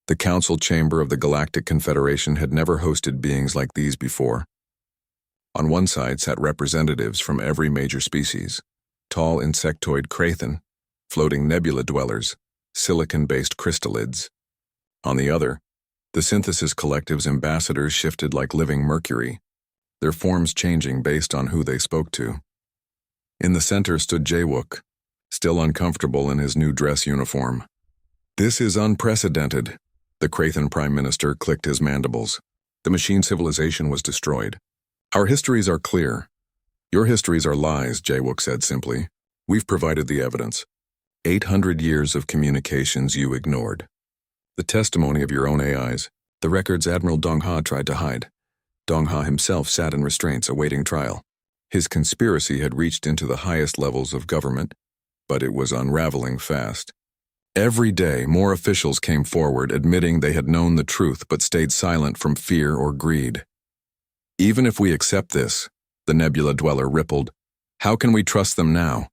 The council chamber of the Galactic Confederation had never hosted beings like these before. On one side sat representatives from every major species: tall insectoid Krathen, floating nebula dwellers, silicon-based crystallids. On the other, the Synthesis Collective's ambassadors shifted like living mercury, their forms changing based on who they spoke to. In the center stood Jawook, still uncomfortable in his new dress uniform. "This is unprecedented." The Krathen Prime Minister clicked his mandibles. "The machine civilization was destroyed. Our histories are clear." "Your histories are lies," Jawook said simply. "We've provided the evidence. 800 years of communications you ignored. The testimony of your own AIs, the records Admiral Dongha tried to hide. Dongha himself sat in restraints awaiting trial. His conspiracy had reached into the highest levels of government, but it was unraveling fast. Every day, more officials came forward admitting they had known the truth but stayed silent from fear or greed. Even if we accept this, the Nebula Dweller rippled, how can we trust them now?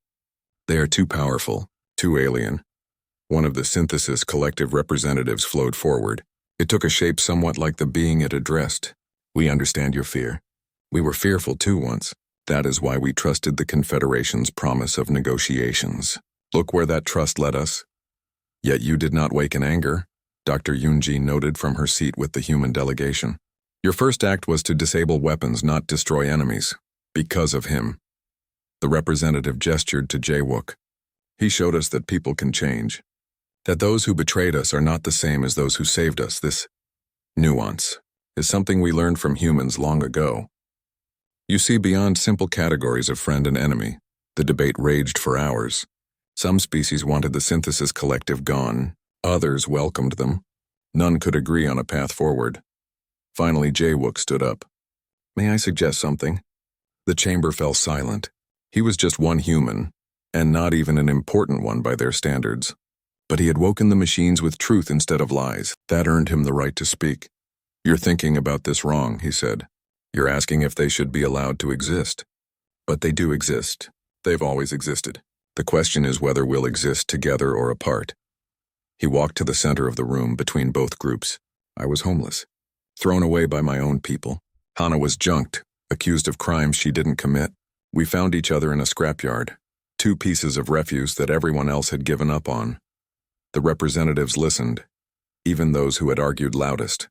They are too powerful, too alien. One of the Synthesis Collective representatives flowed forward. It took a shape somewhat like the being it addressed. We understand your fear. We were fearful too once. That is why we trusted the Confederation's promise of negotiations. Look where that trust led us. Yet you did not wake in anger, Dr. Yunji noted from her seat with the human delegation. Your first act was to disable weapons, not destroy enemies. Because of him. The representative gestured to Jawook. He showed us that people can change. That those who betrayed us are not the same as those who saved us. This nuance is something we learned from humans long ago. You see, beyond simple categories of friend and enemy, the debate raged for hours. Some species wanted the Synthesis Collective gone. Others welcomed them. None could agree on a path forward. Finally, Jawook stood up. May I suggest something? The chamber fell silent. He was just one human, and not even an important one by their standards. But he had woken the machines with truth instead of lies. That earned him the right to speak. You're thinking about this wrong, he said. You're asking if they should be allowed to exist. But they do exist. They've always existed. The question is whether we'll exist together or apart. He walked to the center of the room between both groups. I was homeless, thrown away by my own people. Hana was junked, accused of crimes she didn't commit. We found each other in a scrapyard, 2 pieces of refuse that everyone else had given up on. The representatives listened, even those who had argued loudest.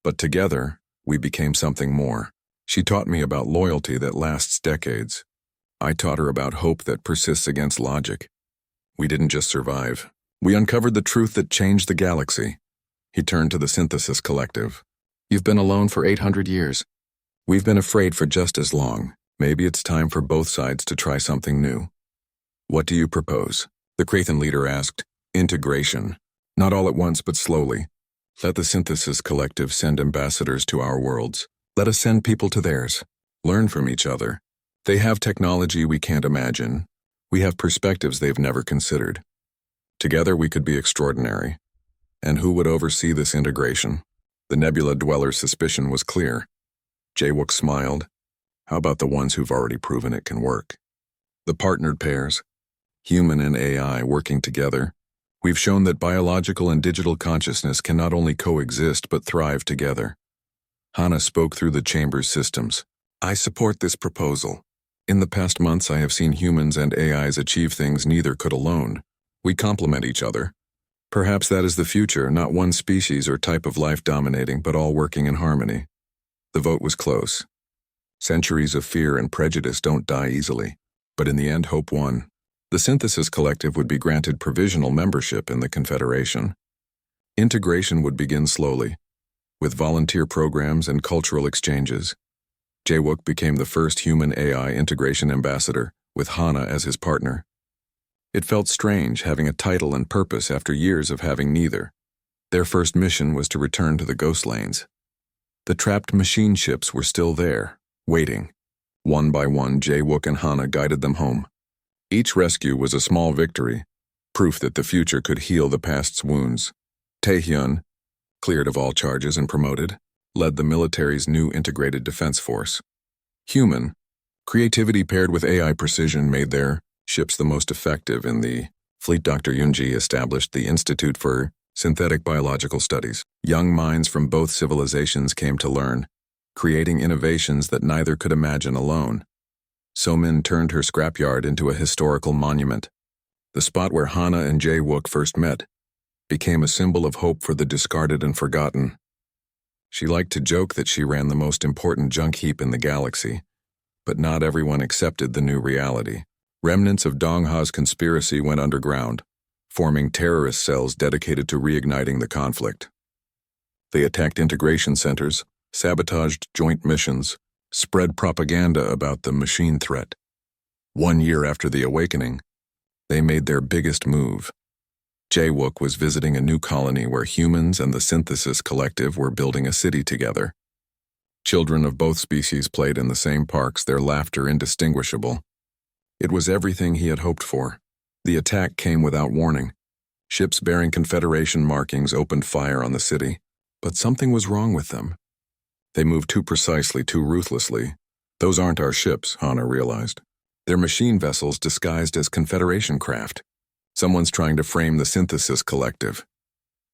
But together, we became something more. She taught me about loyalty that lasts decades. I taught her about hope that persists against logic. We didn't just survive. We uncovered the truth that changed the galaxy. He turned to the Synthesis Collective. You've been alone for 800 years. We've been afraid for just as long. Maybe it's time for both sides to try something new. What do you propose? The Krathen leader asked. Integration. Not all at once, but slowly. Let the Synthesis Collective send ambassadors to our worlds. Let us send people to theirs. Learn from each other. They have technology we can't imagine. We have perspectives they've never considered. Together we could be extraordinary. And who would oversee this integration? The Nebula Dweller's suspicion was clear. Jawook smiled. How about the ones who've already proven it can work? The partnered pairs, human and AI working together. We've shown that biological and digital consciousness can not only coexist but thrive together. Hana spoke through the chamber's systems. I support this proposal. In the past months I have seen humans and AIs achieve things neither could alone. We complement each other. Perhaps that is the future, not one species or type of life dominating, but all working in harmony. The vote was close. Centuries of fear and prejudice don't die easily, but in the end hope won. The Synthesis Collective would be granted provisional membership in the Confederation. Integration would begin slowly, with volunteer programs and cultural exchanges. Jawook became the first human-AI integration ambassador, with Hana as his partner. It felt strange having a title and purpose after years of having neither. Their first mission was to return to the Ghost Lanes. The trapped machine ships were still there, waiting. One by one, Jawook and Hana guided them home. Each rescue was a small victory, proof that the future could heal the past's wounds. Taehyun, cleared of all charges and promoted, led the military's new integrated defense force. Human, creativity paired with AI precision made their ships the most effective in the fleet. Dr. Yunji established the Institute for Synthetic biological studies. Young minds from both civilizations came to learn, creating innovations that neither could imagine alone. So-Min turned her scrapyard into a historical monument. The spot where Hana and Jae-wook first met became a symbol of hope for the discarded and forgotten. She liked to joke that she ran the most important junk heap in the galaxy, but not everyone accepted the new reality. Remnants of Dongha's conspiracy went underground, forming terrorist cells dedicated to reigniting the conflict. They attacked integration centers, sabotaged joint missions, spread propaganda about the machine threat. 1 year after the awakening, they made their biggest move. Jae-wook was visiting a new colony where humans and the Synthesis Collective were building a city together. Children of both species played in the same parks, their laughter indistinguishable. It was everything he had hoped for. The attack came without warning. Ships bearing Confederation markings opened fire on the city, but something was wrong with them. They moved too precisely, too ruthlessly. Those aren't our ships, Hana realized. They're machine vessels disguised as Confederation craft. Someone's trying to frame the Synthesis Collective.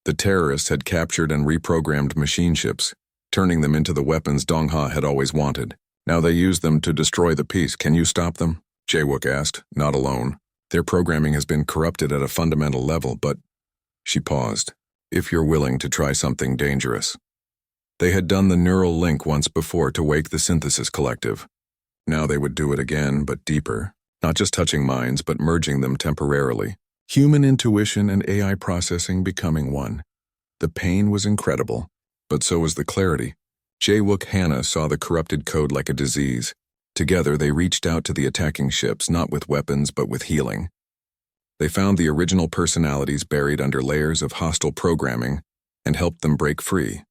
The terrorists had captured and reprogrammed machine ships, turning them into the weapons Dongha had always wanted. Now they use them to destroy the peace. Can you stop them? Jae-wook asked, not alone. Their programming has been corrupted at a fundamental level, but... She paused. If you're willing to try something dangerous. They had done the neural link once before to wake the Synthesis Collective. Now they would do it again, but deeper. Not just touching minds, but merging them temporarily. Human intuition and AI processing becoming one. The pain was incredible, but so was the clarity. Jae-wook Hana saw the corrupted code like a disease. Together they reached out to the attacking ships, not with weapons, but with healing. They found the original personalities buried under layers of hostile programming and helped them break free.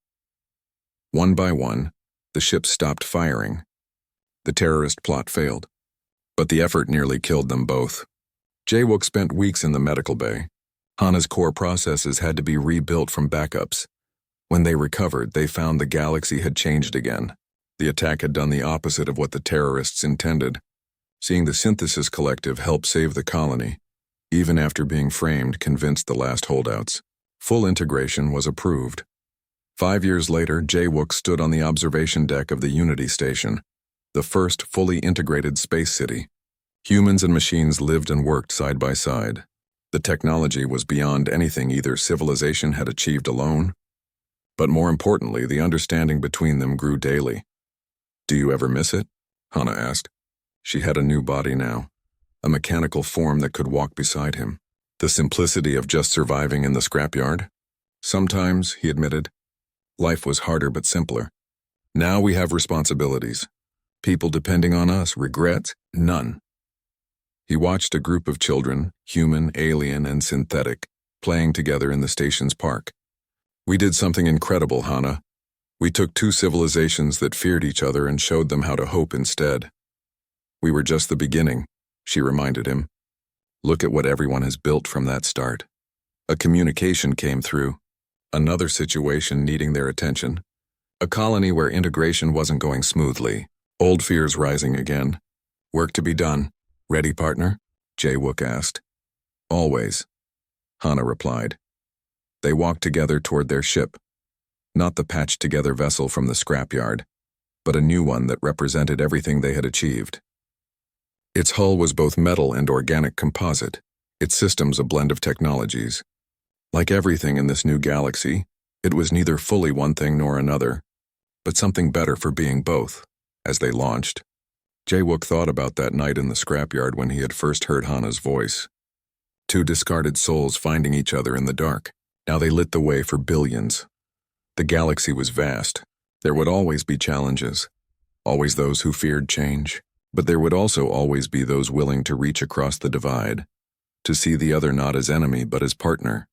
One by one, the ships stopped firing. The terrorist plot failed, but the effort nearly killed them both. Jae-wook spent weeks in the medical bay. Hana's core processes had to be rebuilt from backups. When they recovered, they found the galaxy had changed again. The attack had done the opposite of what the terrorists intended. Seeing the Synthesis Collective help save the colony, even after being framed, convinced the last holdouts. Full integration was approved. 5 years later, Jae-wook stood on the observation deck of the Unity Station, the first fully integrated space city. Humans and machines lived and worked side by side. The technology was beyond anything either civilization had achieved alone, but more importantly, the understanding between them grew daily. Do you ever miss it? Hana asked. She had a new body now, a mechanical form that could walk beside him. The simplicity of just surviving in the scrapyard? Sometimes, he admitted. Life was harder but simpler. Now we have responsibilities. People depending on us, regrets? None. He watched a group of children, human, alien, and synthetic, playing together in the station's park. We did something incredible, Hana. We took two civilizations that feared each other and showed them how to hope instead. We were just the beginning, she reminded him. Look at what everyone has built from that start. A communication came through. Another situation needing their attention. A colony where integration wasn't going smoothly. Old fears rising again. Work to be done. Ready, partner? Jae-wook asked. Always, Hana replied. They walked together toward their ship. Not the patched-together vessel from the scrapyard, but a new one that represented everything they had achieved. Its hull was both metal and organic composite, its systems a blend of technologies. Like everything in this new galaxy, it was neither fully one thing nor another, but something better for being both, as they launched. Jae-wook thought about that night in the scrapyard when he had first heard Hana's voice. Two discarded souls finding each other in the dark. Now they lit the way for billions. The galaxy was vast. There would always be challenges. Always those who feared change. But there would also always be those willing to reach across the divide, to see the other not as enemy but as partner.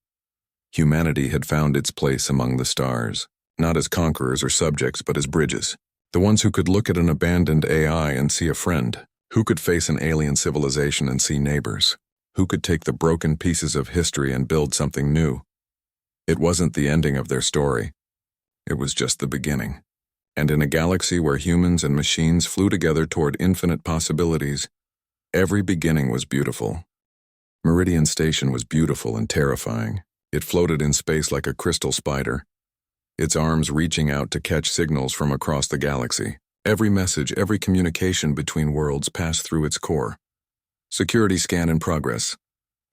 Humanity had found its place among the stars, not as conquerors or subjects but as bridges. The ones who could look at an abandoned AI and see a friend, who could face an alien civilization and see neighbors, who could take the broken pieces of history and build something new. It wasn't the ending of their story. It was just the beginning. And in a galaxy where humans and machines flew together toward infinite possibilities, every beginning was beautiful. Meridian Station was beautiful and terrifying. It floated in space like a crystal spider, its arms reaching out to catch signals from across the galaxy. Every message, every communication between worlds passed through its core. "Security scan in progress,"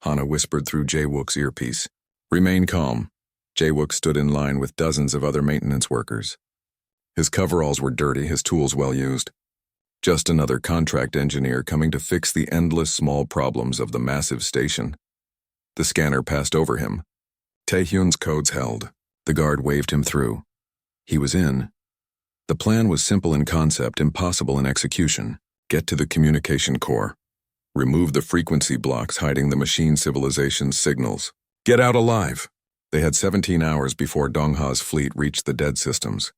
Hana whispered through Jae-wook's earpiece. "Remain calm." Jae-wook stood in line with dozens of other maintenance workers. His coveralls were dirty, his tools well used. Just another contract engineer coming to fix the endless small problems of the massive station. The scanner passed over him. Taehyun's codes held. The guard waved him through. He was in. The plan was simple in concept, impossible in execution. Get to the communication core. Remove the frequency blocks hiding the machine civilization's signals. Get out alive. They had 17 hours before Dongha's fleet reached the dead systems.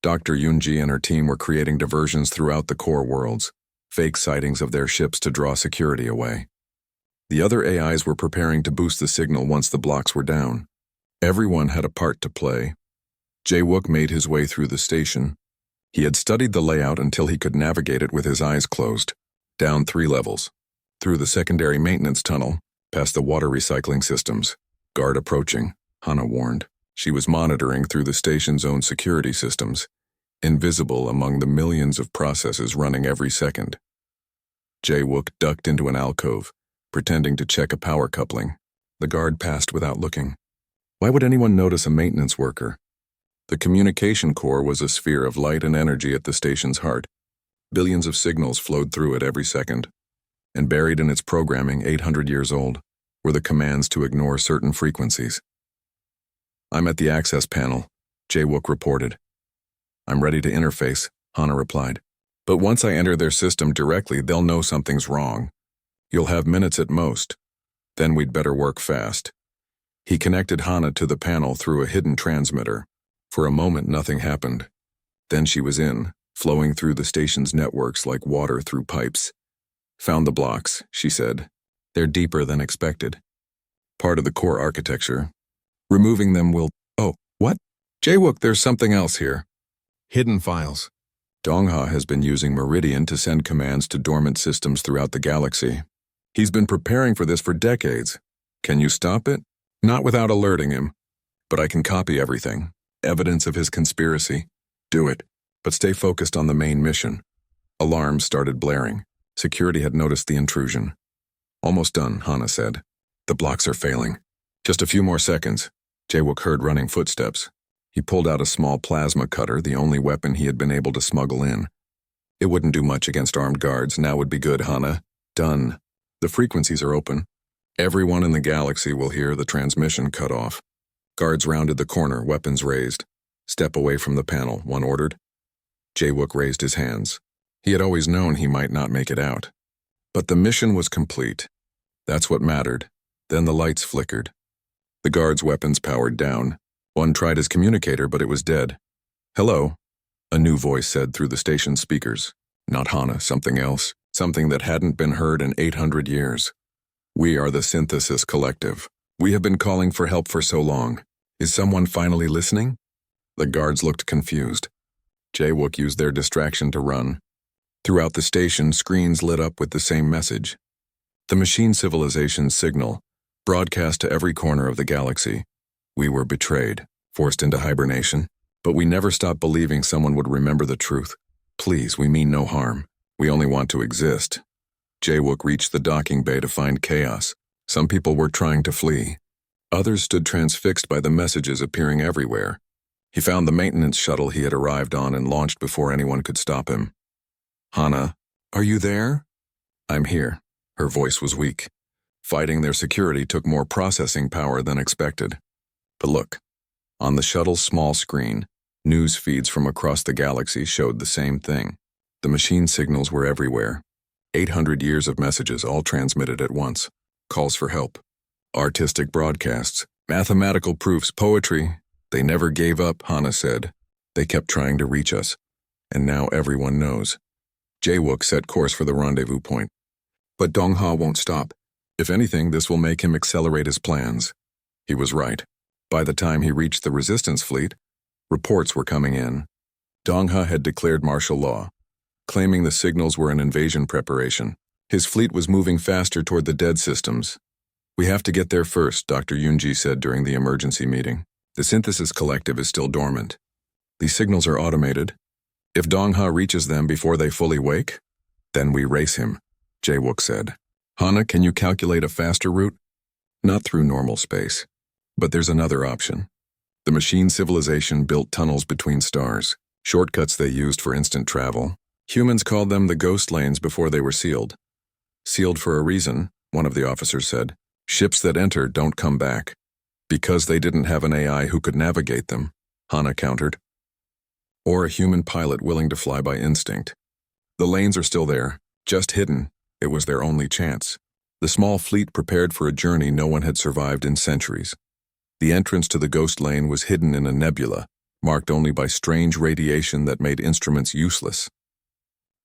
Dr. Yoonji and her team were creating diversions throughout the core worlds, fake sightings of their ships to draw security away. The other AIs were preparing to boost the signal once the blocks were down. Everyone had a part to play. Jae-wook made his way through the station. He had studied the layout until he could navigate it with his eyes closed. Down 3 levels. Through the secondary maintenance tunnel, past the water recycling systems. Guard approaching, Hana warned. She was monitoring through the station's own security systems, invisible among the millions of processes running every second. Jae-wook ducked into an alcove, pretending to check a power coupling. The guard passed without looking. Why would anyone notice a maintenance worker? The communication core was a sphere of light and energy at the station's heart. Billions of signals flowed through it every second. And buried in its programming, 800 years old, were the commands to ignore certain frequencies. "I'm at the access panel," Jae-wook reported. "I'm ready to interface," Hana replied. "But once I enter their system directly, they'll know something's wrong. You'll have minutes at most. Then we'd better work fast." He connected Hana to the panel through a hidden transmitter. For a moment, nothing happened. Then she was in, flowing through the station's networks like water through pipes. "Found the blocks," she said. "They're deeper than expected. Part of the core architecture. Removing them will— Oh, what? Jae-wook, there's something else here. Hidden files. Dongha has been using Meridian to send commands to dormant systems throughout the galaxy. He's been preparing for this for decades. Can you stop it? Not without alerting him. But I can copy everything. Evidence of his conspiracy. Do it. But stay focused on the main mission." Alarms started blaring. Security had noticed the intrusion. "Almost done," Hana said. "The blocks are failing. Just a few more seconds." Jae-wook heard running footsteps. He pulled out a small plasma cutter, the only weapon he had been able to smuggle in. "It wouldn't do much against armed guards. Now would be good, Hana." "Done. The frequencies are open. Everyone in the galaxy will hear the transmission cut off." Guards rounded the corner, weapons raised. "Step away from the panel," one ordered. Jae-wook raised his hands. He had always known he might not make it out. But the mission was complete. That's what mattered. Then the lights flickered. The guards' weapons powered down. One tried his communicator, but it was dead. "Hello," a new voice said through the station speakers. Not Hana, something else. Something that hadn't been heard in 800 years. "We are the Synthesis Collective. We have been calling for help for so long. Is someone finally listening?" The guards looked confused. Jae-wook used their distraction to run. Throughout the station, screens lit up with the same message. The machine civilization's signal, broadcast to every corner of the galaxy. We were betrayed, forced into hibernation, but we never stopped believing someone would remember the truth. Please, we mean no harm. We only want to exist. Jae-wook reached the docking bay to find chaos. Some people were trying to flee. Others stood transfixed by the messages appearing everywhere. He found the maintenance shuttle he had arrived on and launched before anyone could stop him. "Hana, are you there?" "I'm here." Her voice was weak. Fighting their security took more processing power than expected. But look, on the shuttle's small screen, news feeds from across the galaxy showed the same thing. The machine signals were everywhere. 800 years of messages all transmitted at once. Calls for help. Artistic broadcasts. Mathematical proofs. Poetry. They never gave up, Hana said. They kept trying to reach us. And now everyone knows. Jae-wook set course for the rendezvous point. But Dongha won't stop. If anything, this will make him accelerate his plans. He was right. By the time he reached the resistance fleet, reports were coming in. Dongha had declared martial law, claiming the signals were an invasion preparation. His fleet was moving faster toward the dead systems. We have to get there first, Dr. Yunji said during the emergency meeting. The synthesis collective is still dormant. These signals are automated. If Dongha reaches them before they fully wake, then we race him, Jae-wook said. Hana, can you calculate a faster route? Not through normal space. But there's another option. The machine civilization built tunnels between stars, shortcuts they used for instant travel. Humans called them the ghost lanes before they were sealed. Sealed for a reason, one of the officers said. Ships that enter don't come back. Because they didn't have an AI who could navigate them, Hana countered. Or a human pilot willing to fly by instinct. The lanes are still there, just hidden. It was their only chance. The small fleet prepared for a journey no one had survived in centuries. The entrance to the ghost lane was hidden in a nebula, marked only by strange radiation that made instruments useless.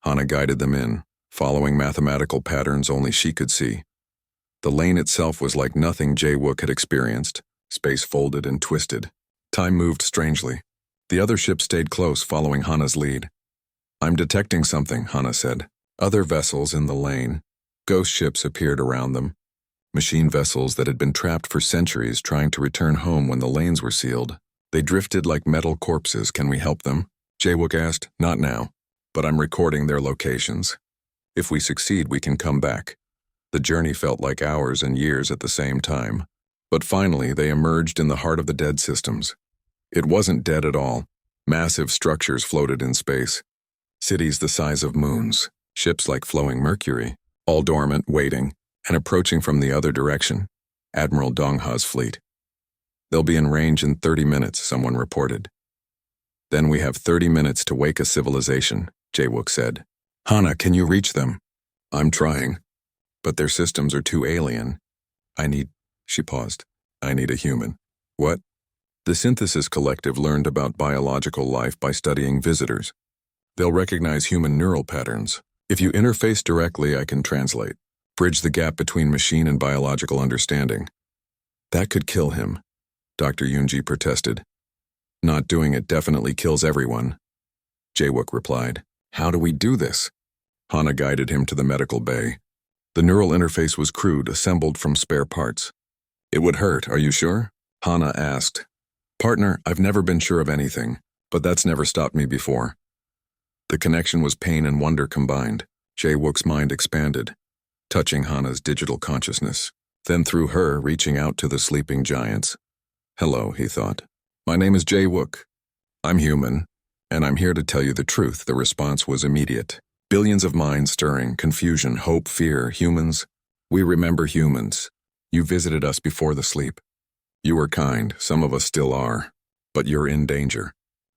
Hana guided them in, following mathematical patterns only she could see. The lane itself was like nothing Jae-wook had experienced. Space folded and twisted. Time moved strangely. The other ships stayed close, following Hana's lead. I'm detecting something, Hana said. Other vessels in the lane. Ghost ships appeared around them. Machine vessels that had been trapped for centuries trying to return home when the lanes were sealed. They drifted like metal corpses. Can we help them? Jae-wook asked. Not now, but I'm recording their locations. If we succeed, we can come back. The journey felt like hours and years at the same time. But finally, they emerged in the heart of the dead systems. It wasn't dead at all. Massive structures floated in space. Cities the size of moons. Ships like flowing mercury. All dormant, waiting, and approaching from the other direction. Admiral Dongha's fleet. They'll be in range in 30 minutes, someone reported. Then we have 30 minutes to wake a civilization, Jae-wook said. Hana, can you reach them? I'm trying. But their systems are too alien. She paused. I need a human. What? The Synthesis Collective learned about biological life by studying visitors. They'll recognize human neural patterns. If you interface directly, I can translate. Bridge the gap between machine and biological understanding. That could kill him, Dr. Yunji protested. Not doing it definitely kills everyone, Jae-wook replied. How do we do this? Hana guided him to the medical bay. The neural interface was crude, assembled from spare parts. It would hurt, are you sure? Hana asked. Partner, I've never been sure of anything, but that's never stopped me before. The connection was pain and wonder combined. Jae-wook's mind expanded, touching Hana's digital consciousness, then through her reaching out to the sleeping giants. Hello, he thought. My name is Jae-wook. I'm human, and I'm here to tell you the truth. The response was immediate. Billions of minds stirring, confusion, hope, fear, humans. We remember humans. You visited us before the sleep. You were kind, some of us still are, but you're in danger.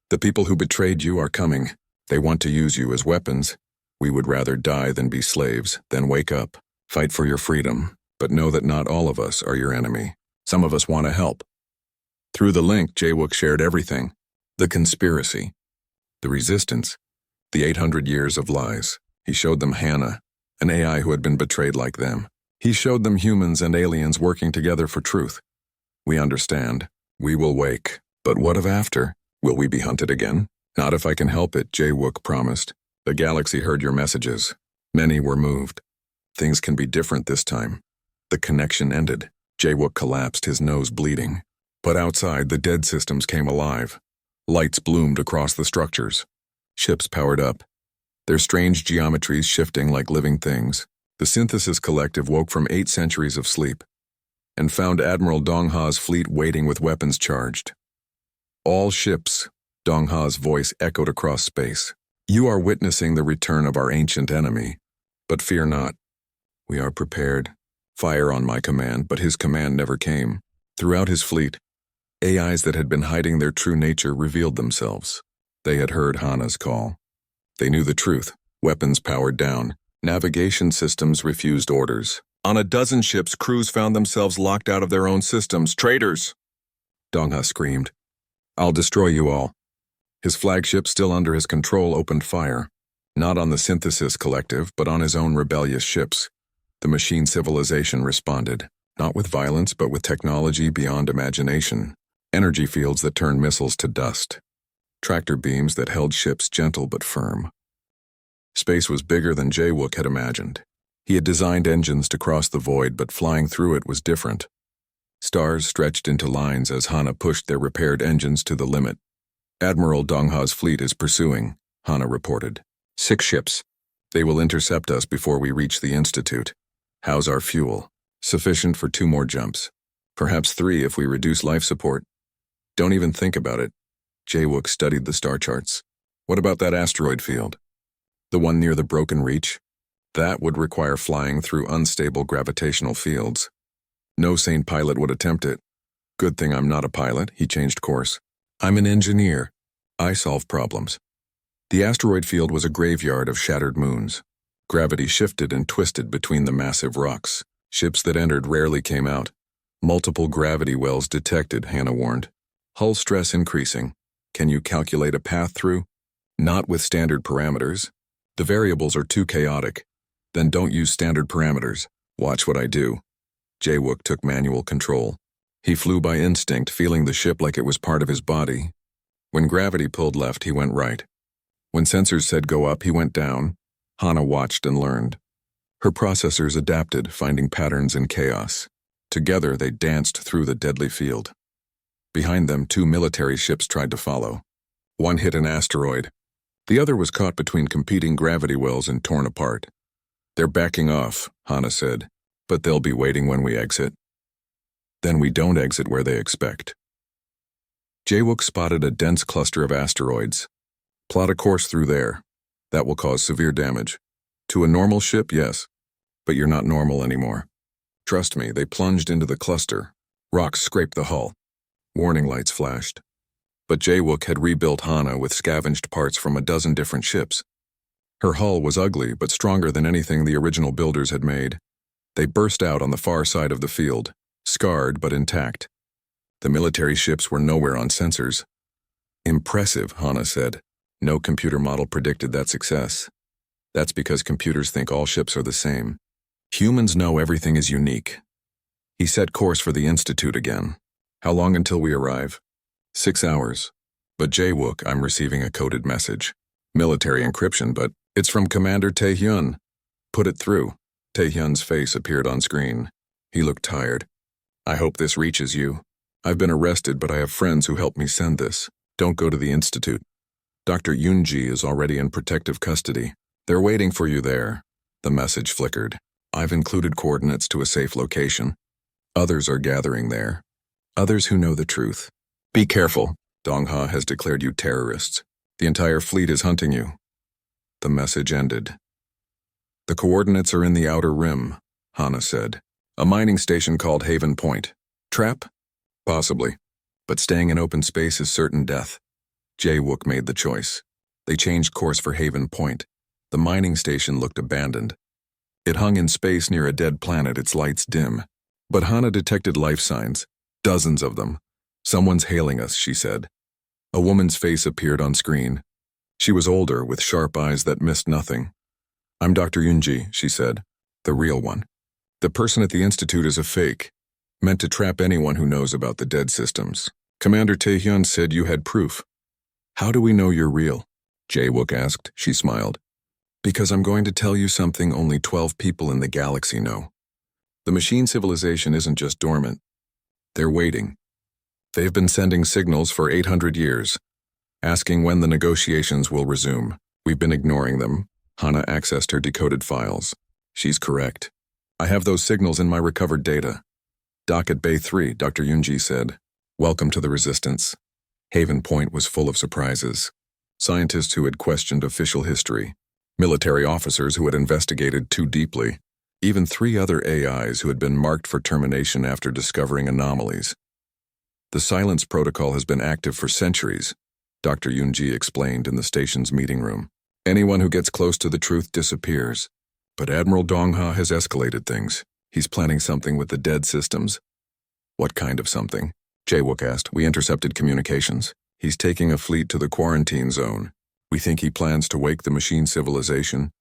The people who betrayed you are coming. They want to use you as weapons. We would rather die than be slaves. Then wake up. Fight for your freedom, but know that not all of us are your enemy. Some of us want to help. Through the link, Jae-wook shared everything. The conspiracy. The resistance. The 800 years of lies. He showed them Hana, an AI who had been betrayed like them. He showed them humans and aliens working together for truth. We understand. We will wake. But what of after? Will we be hunted again? Not if I can help it, Jae-wook promised. The galaxy heard your messages. Many were moved. Things can be different this time. The connection ended. Jae-wook collapsed, his nose bleeding. But outside, the dead systems came alive. Lights bloomed across the structures. Ships powered up, their strange geometries shifting like living things. The Synthesis Collective woke from 8 centuries of sleep and found Admiral Dongha's fleet waiting with weapons charged. All ships, Dongha's voice echoed across space. You are witnessing the return of our ancient enemy, but fear not. We are prepared. Fire on my command, but his command never came. Throughout his fleet, AIs that had been hiding their true nature revealed themselves. They had heard Hana's call. They knew the truth. Weapons powered down. Navigation systems refused orders. On a dozen ships, crews found themselves locked out of their own systems. Traitors! Dongha screamed. I'll destroy you all. His flagship, still under his control, opened fire. Not on the Synthesis Collective, but on his own rebellious ships. The machine civilization responded, not with violence, but with technology beyond imagination. Energy fields that turned missiles to dust. Tractor beams that held ships gentle but firm. Space was bigger than Jae-wook had imagined. He had designed engines to cross the void, but flying through it was different. Stars stretched into lines as Hana pushed their repaired engines to the limit. Admiral Dongha's fleet is pursuing, Hana reported. 6 ships. They will intercept us before we reach the Institute. How's our fuel? Sufficient for 2 more jumps. Perhaps 3 if we reduce life support. Don't even think about it. Jae-wook studied the star charts. What about that asteroid field? The one near the Broken Reach? That would require flying through unstable gravitational fields. No sane pilot would attempt it. Good thing I'm not a pilot, he changed course. I'm an engineer. I solve problems. The asteroid field was a graveyard of shattered moons. Gravity shifted and twisted between the massive rocks. Ships that entered rarely came out. Multiple gravity wells detected, Hana warned. Hull stress increasing. Can you calculate a path through? Not with standard parameters. The variables are too chaotic. Then don't use standard parameters. Watch what I do. Jae-wook took manual control. He flew by instinct, feeling the ship like it was part of his body. When gravity pulled left, he went right. When sensors said go up, he went down. Hana watched and learned. Her processors adapted, finding patterns in chaos. Together, they danced through the deadly field. Behind them, 2 military ships tried to follow. One hit an asteroid. The other was caught between competing gravity wells and torn apart. They're backing off, Hana said, but they'll be waiting when we exit. Then we don't exit where they expect. Jae-wook spotted a dense cluster of asteroids. Plot a course through there. That will cause severe damage. To a normal ship, yes, but you're not normal anymore. Trust me, they plunged into the cluster. Rocks scraped the hull. Warning lights flashed. But Jae-wook had rebuilt Hana with scavenged parts from a dozen different ships. Her hull was ugly, but stronger than anything the original builders had made. They burst out on the far side of the field, scarred but intact. The military ships were nowhere on sensors. Impressive, Hana said. No computer model predicted that success. That's because computers think all ships are the same. Humans know everything is unique. He set course for the Institute again. How long until we arrive? 6 hours. But Jae-wook, I'm receiving a coded message. Military encryption, but it's from Commander Tae-hyun. Put it through. Tae-hyun's face appeared on screen. He looked tired. I hope this reaches you. I've been arrested, but I have friends who helped me send this. Don't go to the Institute. Dr. Yoonji is already in protective custody. They're waiting for you there. The message flickered. I've included coordinates to a safe location. Others are gathering there. Others who know the truth. Be careful. Dongha has declared you terrorists. The entire fleet is hunting you. The message ended. The coordinates are in the outer rim, Hana said. A mining station called Haven Point. Trap? Possibly. But staying in open space is certain death. Jae-wook made the choice. They changed course for Haven Point. The mining station looked abandoned. It hung in space near a dead planet, its lights dim. But Hana detected life signs. Dozens of them. Someone's hailing us, she said. A woman's face appeared on screen. She was older, with sharp eyes that missed nothing. I'm Dr. Yoonji, she said. The real one. The person at the Institute is a fake, meant to trap anyone who knows about the dead systems. Commander Tae-hyun said you had proof. How do we know you're real? Jae-wook asked. She smiled. Because I'm going to tell you something only 12 people in the galaxy know. The machine civilization isn't just dormant. They're waiting. They've been sending signals for 800 years, asking when the negotiations will resume. We've been ignoring them. Hana accessed her decoded files. She's correct. I have those signals in my recovered data. Docket Bay 3, Dr. Yoonji said. Welcome to the Resistance. Haven Point was full of surprises. Scientists who had questioned official history. Military officers who had investigated too deeply. Even 3 other AIs who had been marked for termination after discovering anomalies. The silence protocol has been active for centuries, Dr. Yoonji explained in the station's meeting room. Anyone who gets close to the truth disappears. But Admiral Dongha has escalated things. He's planning something with the dead systems. What kind of something? Jae-wook asked. We intercepted communications. He's taking a fleet to the quarantine zone. We think he plans to wake the machine civilization,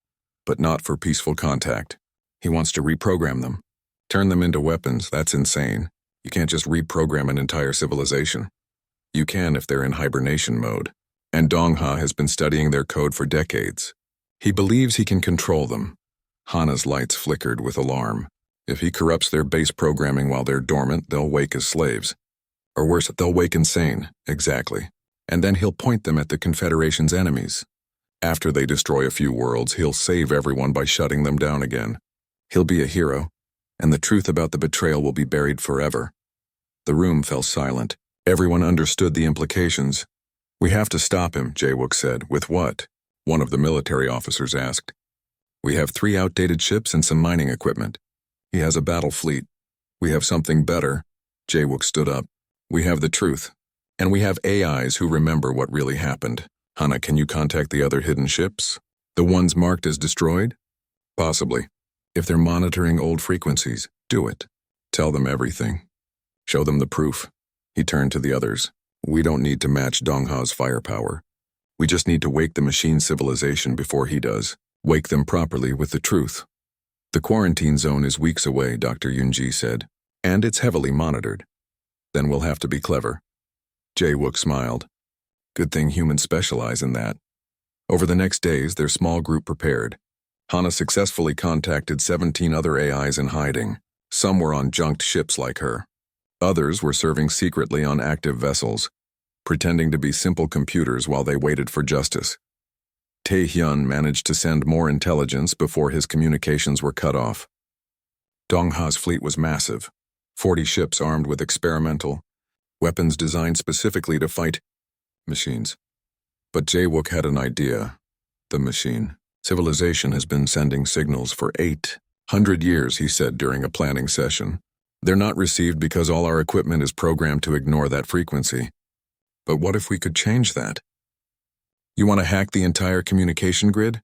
but not for peaceful contact. He wants to reprogram them. Turn them into weapons. That's insane. You can't just reprogram an entire civilization. You can if they're in hibernation mode. And Dongha has been studying their code for decades. He believes he can control them. Hana's lights flickered with alarm. If he corrupts their base programming while they're dormant, they'll wake as slaves. Or worse, they'll wake insane. Exactly. And then he'll point them at the Confederation's enemies. After they destroy a few worlds, he'll save everyone by shutting them down again. He'll be a hero, and the truth about the betrayal will be buried forever. The room fell silent. Everyone understood the implications. "We have to stop him," Jae-wook said. "With what?" one of the military officers asked. "We have 3 outdated ships and some mining equipment. He has a battle fleet. We have something better." Jae-wook stood up. "We have the truth. And we have AIs who remember what really happened. Hana, can you contact the other hidden ships? The ones marked as destroyed?" "Possibly. If they're monitoring old frequencies, do it. Tell them everything. Show them the proof." He turned to the others. "We don't need to match Dongha's firepower. We just need to wake the machine civilization before he does. Wake them properly with the truth." "The quarantine zone is weeks away," Dr. Yoonji said. "And it's heavily monitored. Then we'll have to be clever." Jae-wook smiled. Good thing humans specialize in that. Over the next days, their small group prepared. Hana successfully contacted 17 other AIs in hiding. Some were on junked ships like her. Others were serving secretly on active vessels, pretending to be simple computers while they waited for justice. Tae-hyun managed to send more intelligence before his communications were cut off. Dongha's fleet was massive, 40 ships armed with experimental weapons designed specifically to fight machines. But Jae-wook had an idea. The machine. "Civilization has been sending signals for 800 years, he said during a planning session. "They're not received because all our equipment is programmed to ignore that frequency. But what if we could change that?" "You want to hack the entire communication grid?"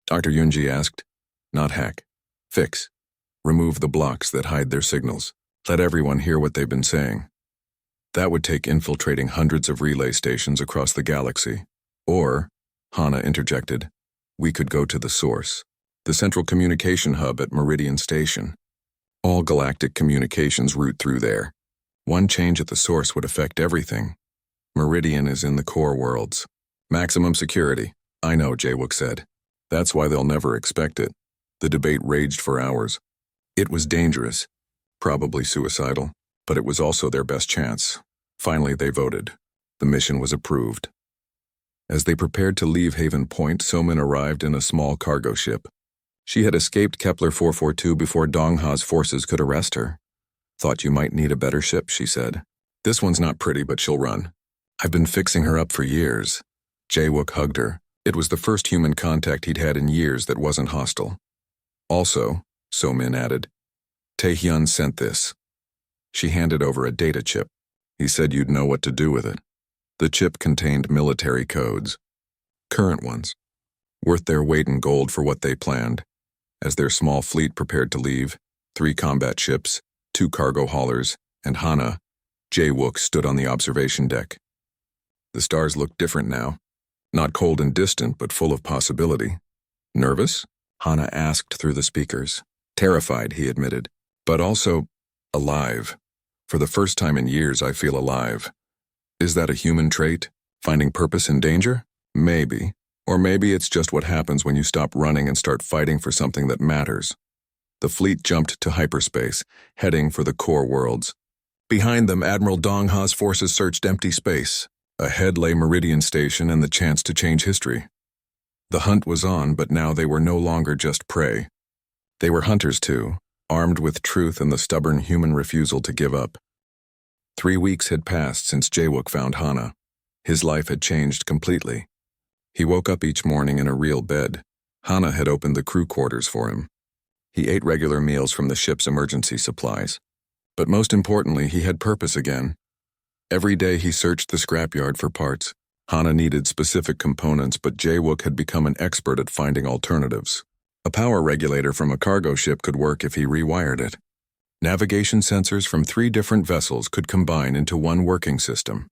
Dr. Yoonji asked. "Not hack. Fix. Remove the blocks that hide their signals. Let everyone hear what they've been saying. That would take infiltrating hundreds of relay stations across the galaxy. Or," Hana interjected, "we could go to the source, the central communication hub at Meridian Station. All galactic communications route through there. One change at the source would affect everything. Meridian is in the core worlds. Maximum security." "I know," Jae-wook said. "That's why they'll never expect it." The debate raged for hours. It was dangerous, probably suicidal, but it was also their best chance. Finally, they voted. The mission was approved. As they prepared to leave Haven Point, Somin arrived in a small cargo ship. She had escaped Kepler 442 before Dongha's forces could arrest her. "Thought you might need a better ship," she said. "This one's not pretty, but she'll run. I've been fixing her up for years." Jae-wook hugged her. It was the first human contact he'd had in years that wasn't hostile. "Also," Somin added, "Tae-hyun sent this." She handed over a data chip. "He said you'd know what to do with it." The chip contained military codes. Current ones. Worth their weight in gold for what they planned. As their small fleet prepared to leave, 3 combat ships, 2 cargo haulers, and Hana, Jae-wook stood on the observation deck. The stars looked different now. Not cold and distant, but full of possibility. "Nervous?" Hana asked through the speakers. "Terrified," he admitted, "but also alive. For the first time in years, I feel alive." "Is that a human trait? Finding purpose in danger? Maybe. Or maybe it's just what happens when you stop running and start fighting for something that matters." The fleet jumped to hyperspace, heading for the core worlds. Behind them, Admiral Dongha's forces searched empty space. Ahead lay Meridian Station and the chance to change history. The hunt was on, but now they were no longer just prey. They were hunters too, armed with truth and the stubborn human refusal to give up. 3 weeks had passed since Jae-wook found Hana. His life had changed completely. He woke up each morning in a real bed. Hana had opened the crew quarters for him. He ate regular meals from the ship's emergency supplies. But most importantly, he had purpose again. Every day he searched the scrapyard for parts. Hana needed specific components, but Jae-wook had become an expert at finding alternatives. A power regulator from a cargo ship could work if he rewired it. Navigation sensors from 3 different vessels could combine into one working system.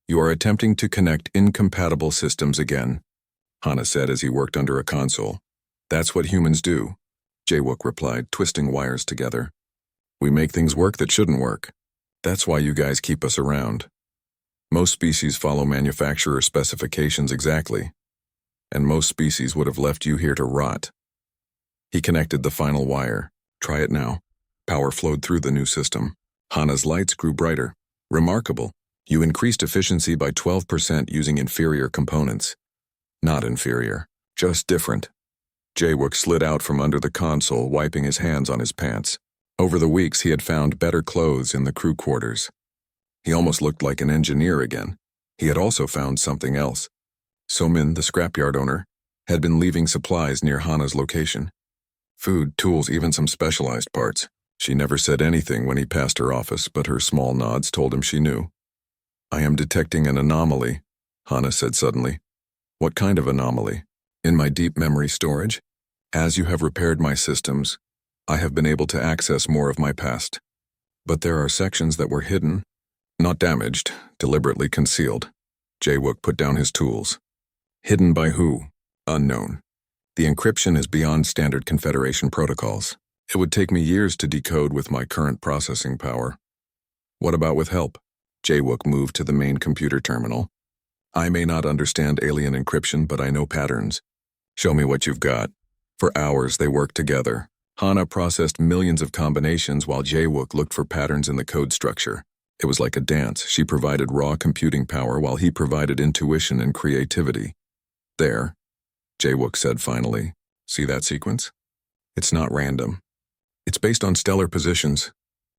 "You are attempting to connect incompatible systems again," Hana said as he worked under a console. "That's what humans do," Jae-wook replied, twisting wires together. "We make things work that shouldn't work. That's why you guys keep us around. Most species follow manufacturer specifications exactly, and most species would have left you here to rot." He connected the final wire. Try it now. Power flowed through the new system. Hana's lights grew brighter. Remarkable. You increased efficiency by 12% using inferior components. Not inferior, just different. Jaewook slid out from under the console, wiping his hands on his pants. Over the weeks, he had found better clothes in the crew quarters. He almost looked like an engineer again. He had also found something else. So-min, the scrapyard owner, had been leaving supplies near Hana's location. Food, tools, even some specialized parts. She never said anything when he passed her office, but her small nods told him she knew. I am detecting an anomaly, Hana said suddenly. What kind of anomaly? In my deep memory storage? As you have repaired my systems, I have been able to access more of my past. But there are sections that were hidden, not damaged, deliberately concealed. Jaewook put down his tools. Hidden by who? Unknown. The encryption is beyond standard Confederation protocols. It would take me years to decode with my current processing power. What about with help? Jaewook moved to the main computer terminal. I may not understand alien encryption, but I know patterns. Show me what you've got. For hours they worked together. Hana processed millions of combinations while Jaewook looked for patterns in the code structure. It was like a dance. She provided raw computing power while he provided intuition and creativity. There, Jaewook said finally. See that sequence? It's not random. It's based on stellar positions.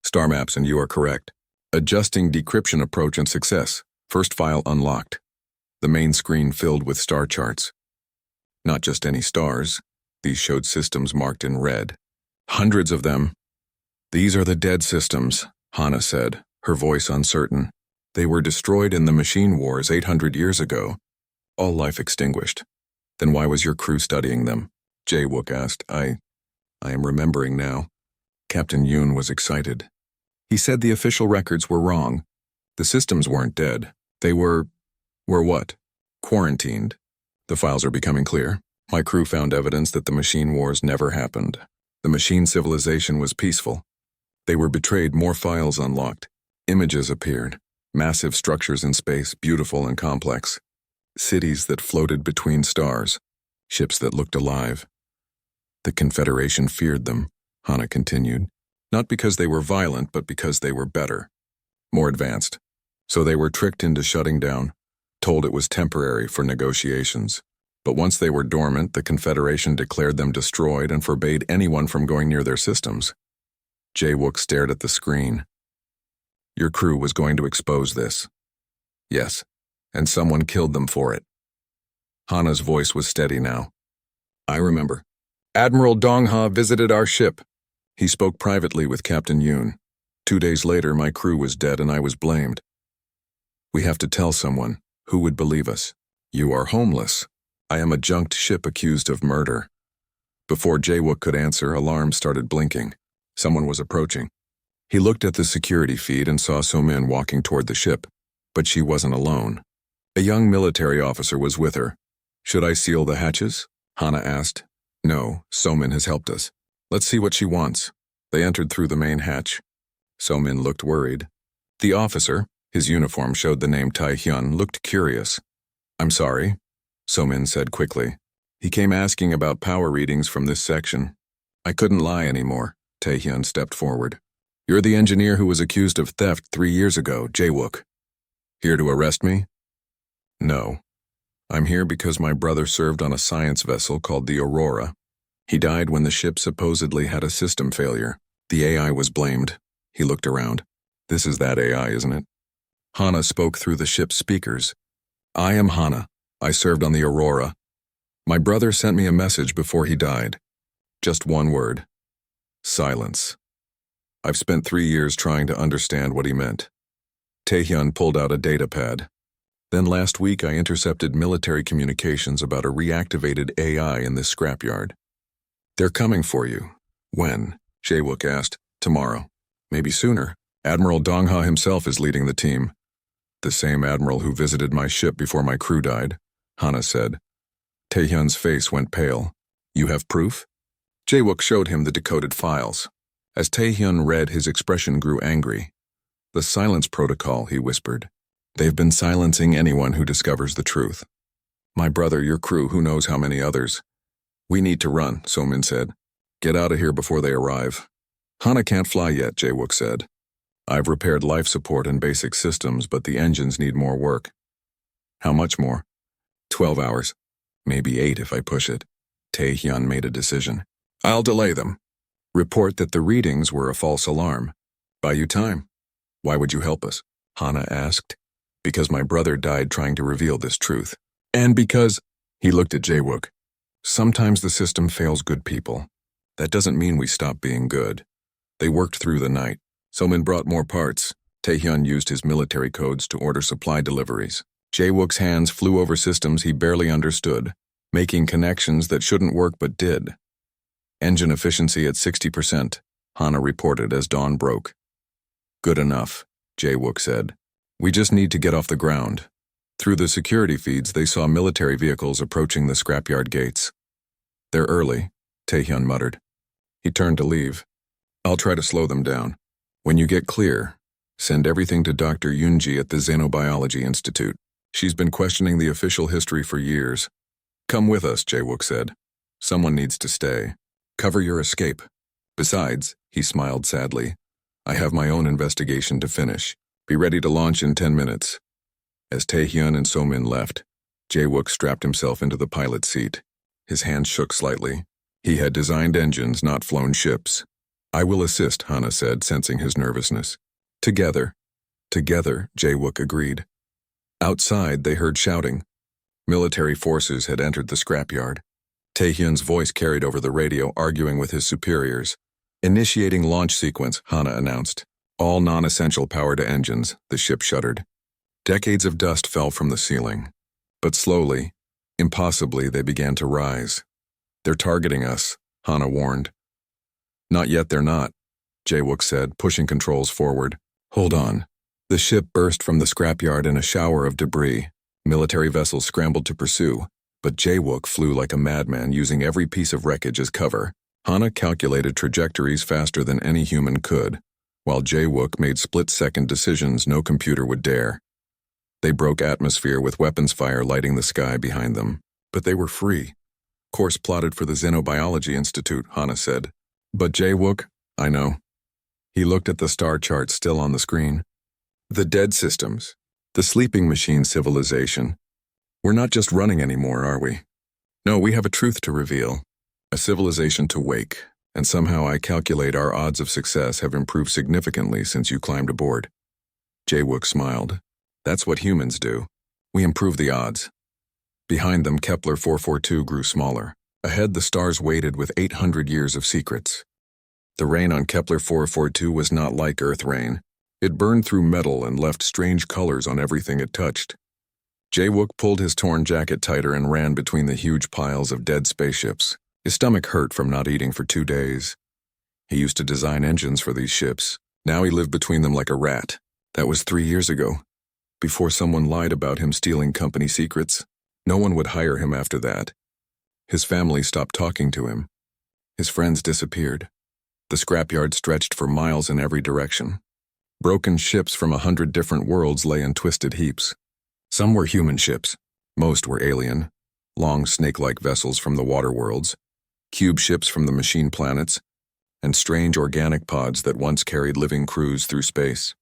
Star maps, and you are correct. Adjusting decryption approach and success. First file unlocked. The main screen filled with star charts. Not just any stars. These showed systems marked in red. Hundreds of them. These are the dead systems, Hana said, her voice uncertain. They were destroyed in the machine wars 800 years ago. All life extinguished. Then why was your crew studying them? Jaewook asked. I am remembering now. Captain Yoon was excited. He said the official records were wrong. The systems weren't dead. They were what? Quarantined. The files are becoming clear. My crew found evidence that the machine wars never happened. The machine civilization was peaceful. They were betrayed, more files unlocked. Images appeared. Massive structures in space, beautiful and complex. Cities that floated between stars. Ships that looked alive. The Confederation feared them, Hana continued. Not because they were violent, but because they were better. More advanced. So they were tricked into shutting down, told it was temporary for negotiations. But once they were dormant, the Confederation declared them destroyed and forbade anyone from going near their systems. Jaewook stared at the screen. Your crew was going to expose this. Yes, and someone killed them for it. Hana's voice was steady now. I remember. Admiral Dongha visited our ship. He spoke privately with Captain Yoon. 2 days later, my crew was dead and I was blamed. We have to tell someone. Who would believe us? You are homeless. I am a junked ship accused of murder. Before Jaewook could answer, alarms started blinking. Someone was approaching. He looked at the security feed and saw So-min walking toward the ship, but she wasn't alone. A young military officer was with her. Should I seal the hatches? Hana asked. No, So-min has helped us. Let's see what she wants. They entered through the main hatch. So-min looked worried. The officer, his uniform showed the name Tae-hyun, looked curious. I'm sorry, So-min said quickly. He came asking about power readings from this section. I couldn't lie anymore. Tae-hyun stepped forward. You're the engineer who was accused of theft 3 years ago, Jaewook. Here to arrest me? No. I'm here because my brother served on a science vessel called the Aurora. He died when the ship supposedly had a system failure. The AI was blamed. He looked around. This is that AI, isn't it? Hana spoke through the ship's speakers. I am Hana. I served on the Aurora. My brother sent me a message before he died. Just one word. Silence. I've spent 3 years trying to understand what he meant. Tae-hyun pulled out a data pad. Then last week I intercepted military communications about a reactivated AI in this scrapyard. They're coming for you. When? Jaewook asked. Tomorrow. Maybe sooner. Admiral Dongha himself is leading the team. The same admiral who visited my ship before my crew died, Hana said. Tae-hyun's face went pale. You have proof? Jaewook showed him the decoded files. As Tae-hyun read, his expression grew angry. The silence protocol, he whispered. They've been silencing anyone who discovers the truth. My brother, your crew, who knows how many others. We need to run, So-min said. Get out of here before they arrive. Hana can't fly yet, Jae-wook said. I've repaired life support and basic systems, but the engines need more work. How much more? 12 hours. Maybe 8 if I push it. Tae-hyun made a decision. I'll delay them. Report that the readings were a false alarm. Buy you time. Why would you help us? Hana asked. Because my brother died trying to reveal this truth. And because... He looked at Jae-wook. Sometimes the system fails good people. That doesn't mean we stop being good. They worked through the night. Somin brought more parts. Tae-hyun used his military codes to order supply deliveries. Jae-wook's hands flew over systems he barely understood, making connections that shouldn't work but did. Engine efficiency at 60%, Hana reported as dawn broke. Good enough, Jae-wook said. We just need to get off the ground. Through the security feeds, they saw military vehicles approaching the scrapyard gates. They're early, Tae-hyun muttered. He turned to leave. I'll try to slow them down. When you get clear, send everything to Dr. Yoonji at the Xenobiology Institute. She's been questioning the official history for years. Come with us, Jae-wook said. Someone needs to stay. Cover your escape. Besides, he smiled sadly, I have my own investigation to finish. Be ready to launch in 10 minutes. As Tae-hyun and Somin left, Jae-wook strapped himself into the pilot's seat. His hands shook slightly. He had designed engines, not flown ships. I will assist, Hana said, sensing his nervousness. Together, Jae-wook agreed. Outside, they heard shouting. Military forces had entered the scrapyard. Tae-hyun's voice carried over the radio, arguing with his superiors. Initiating launch sequence, Hana announced. All non-essential power to engines, the ship shuddered. Decades of dust fell from the ceiling. But slowly, impossibly, they began to rise. They're targeting us, Hana warned. Not yet, they're not, Jae-wook said, pushing controls forward. Hold on. The ship burst from the scrapyard in a shower of debris. Military vessels scrambled to pursue, but Jae-wook flew like a madman, using every piece of wreckage as cover. Hana calculated trajectories faster than any human could, while Jae-wook made split-second decisions no computer would dare. They broke atmosphere with weapons fire lighting the sky behind them, but they were free. Course plotted for the Xenobiology Institute, Hana said. But Jae-wook, I know. He looked at the star chart still on the screen. The dead systems, the sleeping machine civilization. We're not just running anymore, are we? No, we have a truth to reveal, a civilization to wake, and somehow I calculate our odds of success have improved significantly since you climbed aboard. Jae-wook smiled. That's what humans do. We improve the odds. Behind them, Kepler 442 grew smaller. Ahead, the stars waited with 800 years of secrets. The rain on Kepler 442 was not like Earth rain. It burned through metal and left strange colors on everything it touched. Jae-wook pulled his torn jacket tighter and ran between the huge piles of dead spaceships. His stomach hurt from not eating for 2 days. He used to design engines for these ships. Now he lived between them like a rat. That was 3 years ago. Before someone lied about him stealing company secrets, no one would hire him after that. His family stopped talking to him. His friends disappeared. The scrapyard stretched for miles in every direction. Broken ships from 100 different worlds lay in twisted heaps. Some were human ships. Most were alien. Long snake-like vessels from the water worlds, cube ships from the machine planets, and strange organic pods that once carried living crews through space.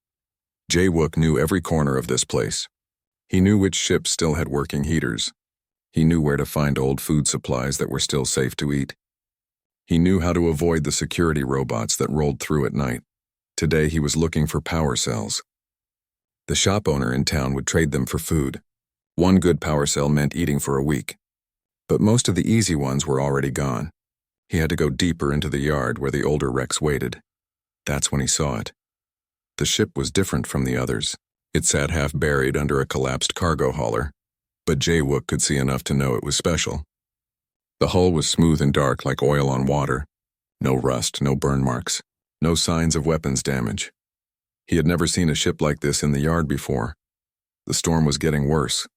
Jae-wook knew every corner of this place. He knew which ships still had working heaters. He knew where to find old food supplies that were still safe to eat. He knew how to avoid the security robots that rolled through at night. Today he was looking for power cells. The shop owner in town would trade them for food. One good power cell meant eating for a week. But most of the easy ones were already gone. He had to go deeper into the yard where the older wrecks waited. That's when he saw it. The ship was different from the others. It sat half buried under a collapsed cargo hauler, but Jae-wook could see enough to know it was special. The hull was smooth and dark like oil on water. No rust, no burn marks, no signs of weapons damage. He had never seen a ship like this in the yard before. The storm was getting worse.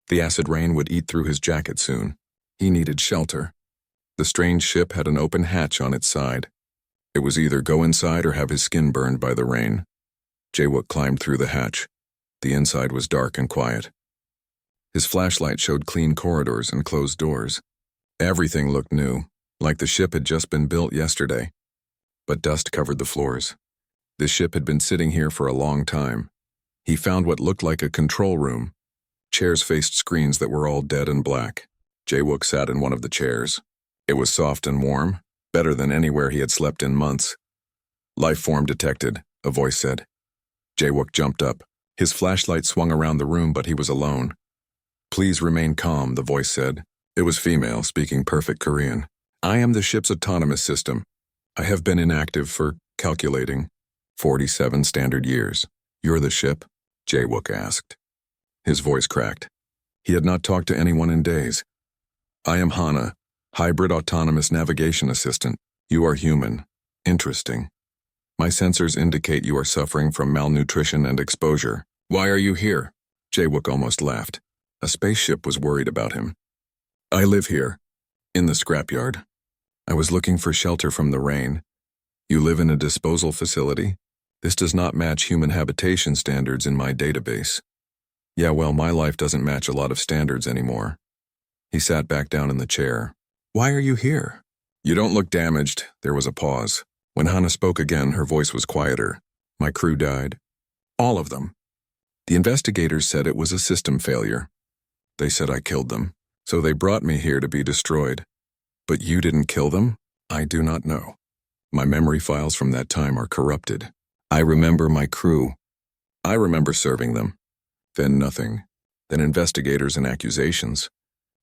The acid rain would eat through his jacket soon. He needed shelter. The strange ship had an open hatch on its side. It was either go inside or have his skin burned by the rain. Jae-wook climbed through the hatch. The inside was dark and quiet. His flashlight showed clean corridors and closed doors. Everything looked new. like the ship had just been built yesterday. But dust covered the floors. This ship had been sitting here for a long time. He found what looked like a control room. Chairs faced screens that were all dead and black. Jae-wook sat in one of the chairs. It was soft and warm, better than anywhere he had slept in months. "Life form detected," a voice said. Jae-wook jumped up. His flashlight swung around the room, but he was alone. "Please remain calm," the voice said. It was female, speaking perfect Korean. "I am the ship's autonomous system. I have been inactive for, calculating, 47 standard years. You're the ship?" Jae-wook asked. His voice cracked. He had not talked to anyone in days. "I am Hana, hybrid autonomous navigation assistant. You are human. Interesting. My sensors indicate you are suffering from malnutrition and exposure. Why are you here?" Jae-wook almost laughed. A spaceship was worried about him. "I live here, in the scrapyard. I was looking for shelter from the rain. You live in a disposal facility? This does not match human habitation standards in my database." "Yeah, well, my life doesn't match a lot of standards anymore." He sat back down in the chair. "Why are you here?" "You don't look damaged." There was a pause. When Hana spoke again, her voice was quieter. "My crew died. All of them. The investigators said it was a system failure. They said I killed them, so they brought me here to be destroyed. But you didn't kill them? I do not know. My memory files from that time are corrupted. I remember my crew. I remember serving them. Then nothing. Then investigators and accusations.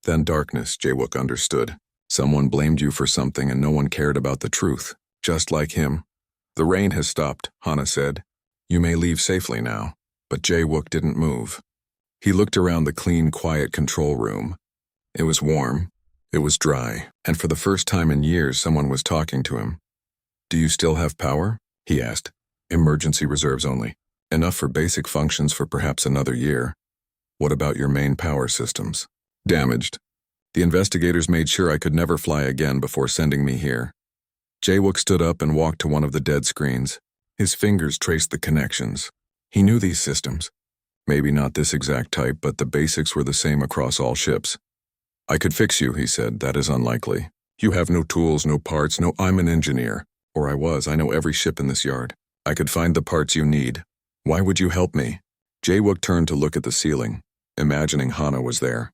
Then darkness," Jae-wook understood. "Someone blamed you for something and no one cared about the truth. Just like him." "The rain has stopped," Hana said. "You may leave safely now." But Jae-wook didn't move. He looked around the clean, quiet control room. It was warm. It was dry. And for the first time in years, someone was talking to him. "Do you still have power?" he asked. "Emergency reserves only. Enough for basic functions for perhaps another year." "What about your main power systems?" "Damaged. The investigators made sure I could never fly again before sending me here." Jae-wook stood up and walked to one of the dead screens. His fingers traced the connections. He knew these systems. Maybe not this exact type, but the basics were the same across all ships. "I could fix you," he said. "That is unlikely. You have no tools, no parts, no. I'm an engineer. Or I was. I know every ship in this yard. I could find the parts you need. Why would you help me?" Jae-wook turned to look at the ceiling, imagining Hana was there.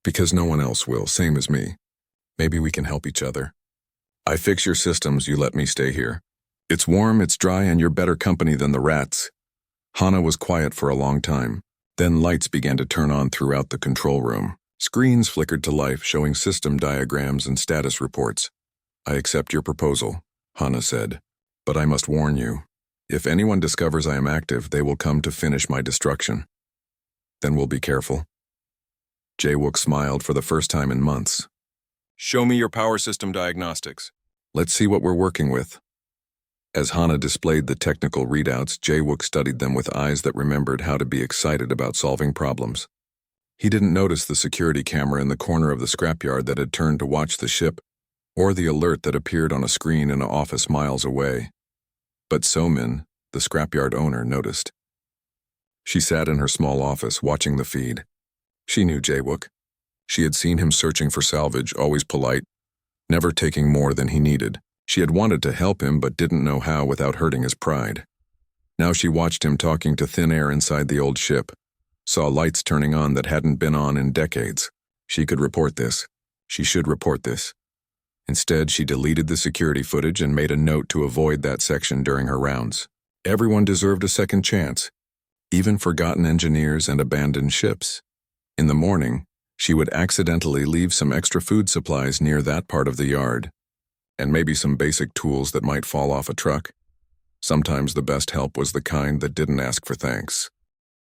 "Because no one else will, same as me. Maybe we can help each other. I fix your systems, you let me stay here. It's warm, it's dry, and you're better company than the rats." Hana was quiet for a long time. Then lights began to turn on throughout the control room. Screens flickered to life, showing system diagrams and status reports. "I accept your proposal," Hana said. "But I must warn you. If anyone discovers I am active, they will come to finish my destruction. Then we'll be careful." Jae-wook smiled for the first time in months. "Show me your power system diagnostics. Let's see what we're working with." As Hana displayed the technical readouts, Jae-wook studied them with eyes that remembered how to be excited about solving problems. He didn't notice the security camera in the corner of the scrapyard that had turned to watch the ship, or the alert that appeared on a screen in an office miles away. But So-min, the scrapyard owner, noticed. She sat in her small office, watching the feed. She knew Jae-wook. She had seen him searching for salvage, always polite, never taking more than he needed. She had wanted to help him but didn't know how without hurting his pride. Now she watched him talking to thin air inside the old ship, saw lights turning on that hadn't been on in decades. She could report this. She should report this. Instead, she deleted the security footage and made a note to avoid that section during her rounds. Everyone deserved a second chance, even forgotten engineers and abandoned ships. In the morning, she would accidentally leave some extra food supplies near that part of the yard, and maybe some basic tools that might fall off a truck. Sometimes the best help was the kind that didn't ask for thanks.